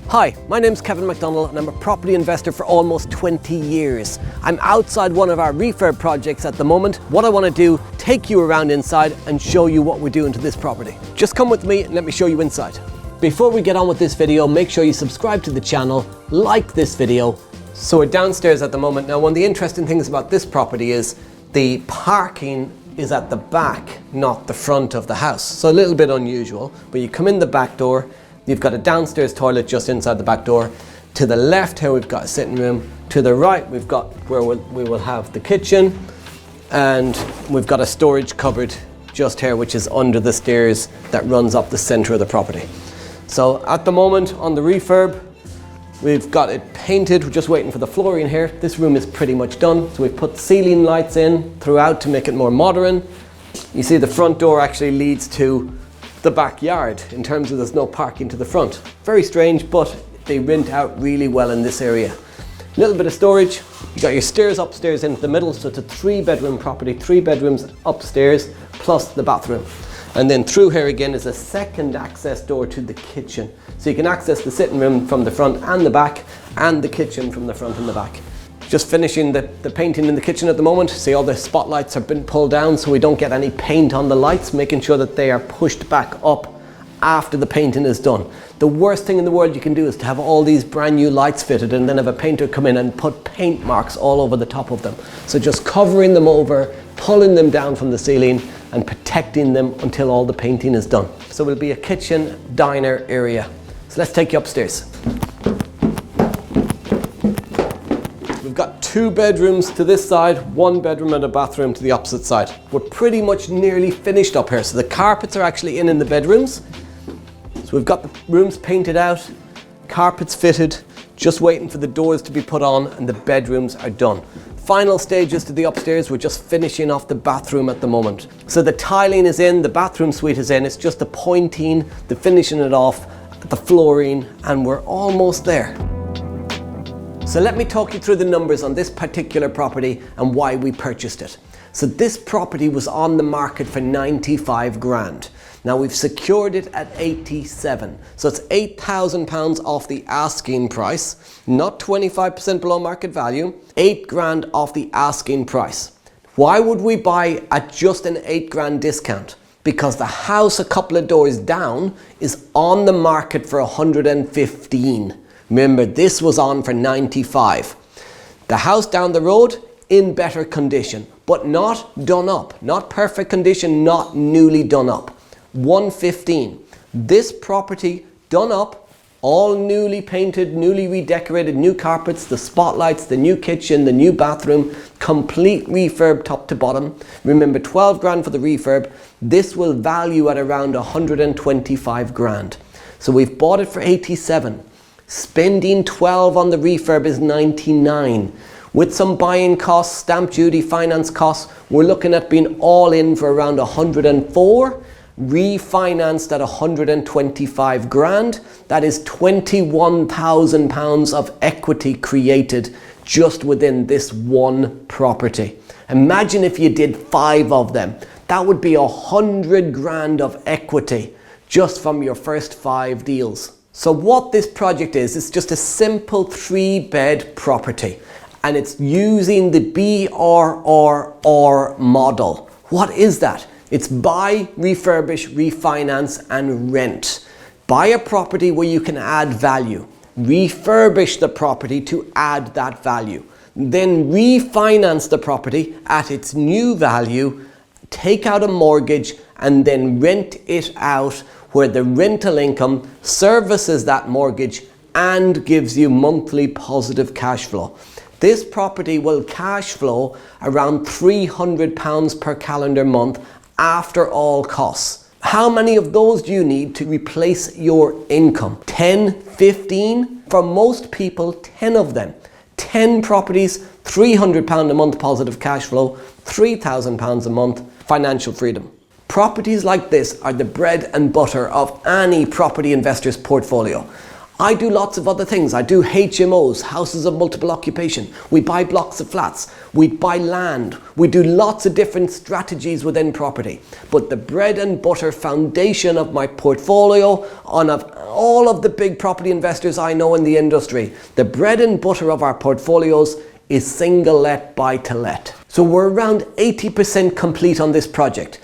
Hi, my name's Kevin McDonnell and I'm a property investor for almost 20 years. I'm outside one of our refurb projects at the moment. What I want to do, take you around inside and show you what we're doing to this property. Just come with me and let me show you inside. Before we get on with this video, make sure you subscribe to the channel, like this video. So we're downstairs at the moment. Now, one of the interesting things about this property is the parking is at the back, not the front of the house. So a little bit unusual, but you come in the back door. You've got a downstairs toilet just inside the back door. To the left here, we've got a sitting room. To the right, we've got where we will have the kitchen. And we've got a storage cupboard just here, which is under the stairs that runs up the center of the property. So at the moment on the refurb, we've got it painted. We're just waiting for the flooring here. This room is pretty much done. So we've put ceiling lights in throughout to make it more modern. You see the front door actually leads to the backyard in terms of there's no parking to the front. Very strange, but they rent out really well in this area. A little bit of storage. You got your stairs upstairs into the middle, so it's a 3-bedroom property, 3 bedrooms upstairs plus the bathroom. And then through here again is a second access door to the kitchen. So you can access the sitting room from the front and the back, and the kitchen from the front and the back. Just finishing the painting in the kitchen at the moment. See, all the spotlights have been pulled down so we don't get any paint on the lights, making sure that they are pushed back up after the painting is done. The worst thing in the world you can do is to have all these brand new lights fitted and then have a painter come in and put paint marks all over the top of them. So just covering them over, pulling them down from the ceiling and protecting them until all the painting is done. So it will be a kitchen diner area. So let's take you upstairs. We've got 2 bedrooms to this side, 1 bedroom and a bathroom to the opposite side. We're pretty much nearly finished up here. So the carpets are actually in the bedrooms. So we've got the rooms painted out, carpets fitted, just waiting for the doors to be put on, and the bedrooms are done. Final stages to the upstairs, we're just finishing off the bathroom at the moment. So the tiling is in, the bathroom suite is in, it's just the pointing, the finishing it off, the flooring, and we're almost there. So let me talk you through the numbers on this particular property and why we purchased it. So this property was on the market for 95 grand. Now we've secured it at 87. So it's £8,000 off the asking price, not 25% below market value, 8 grand off the asking price. Why would we buy at just an 8 grand discount? Because the house a couple of doors down is on the market for 115. Remember, this was on for 95. The house down the road, in better condition, but not done up. Not perfect condition, not newly done up. 115. This property done up, all newly painted, newly redecorated, new carpets, the spotlights, the new kitchen, the new bathroom, complete refurb top to bottom. Remember, 12 grand for the refurb. This will value at around 125 grand. So we've bought it for 87. Spending 12 on the refurb is 99. With some buying costs, stamp duty, finance costs, we're looking at being all in for around 104, refinanced at 125 grand. That is £21,000 of equity created just within this one property. Imagine if you did 5 of them. That would be 100 grand of equity just from your first 5 deals. So what this project is, it's just a simple 3-bed property, and it's using the BRR model. What is that? It's buy, refurbish, refinance, and rent. Buy a property where you can add value. Refurbish the property to add that value. Then refinance the property at its new value, take out a mortgage, and then rent it out where the rental income services that mortgage and gives you monthly positive cash flow. This property will cash flow around £300 per calendar month after all costs. How many of those do you need to replace your income? 10, 15? For most people, 10 of them. 10 properties, £300 a month positive cash flow, £3,000 a month financial freedom. Properties like this are the bread and butter of any property investor's portfolio. I do lots of other things. I do HMOs, houses of multiple occupation. We buy blocks of flats. We buy land. We do lots of different strategies within property. But the bread and butter foundation of my portfolio, of all of the big property investors I know in the industry, the bread and butter of our portfolios is single let, buy to let. So we're around 80% complete on this project.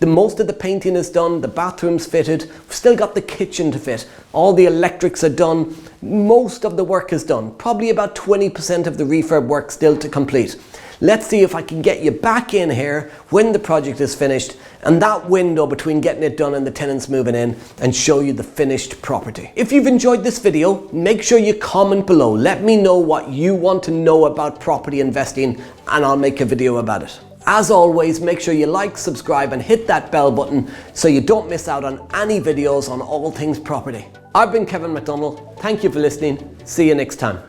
The most of the painting is done, the bathroom's fitted, we've still got the kitchen to fit, all the electrics are done, most of the work is done, probably about 20% of the refurb work still to complete. Let's see if I can get you back in here when the project is finished and that window between getting it done and the tenants moving in, and show you the finished property. If you've enjoyed this video, make sure you comment below. Let me know what you want to know about property investing and I'll make a video about it. As always, make sure you like, subscribe and hit that bell button so you don't miss out on any videos on all things property. I've been Kevin McDonnell. Thank you for listening. See you next time.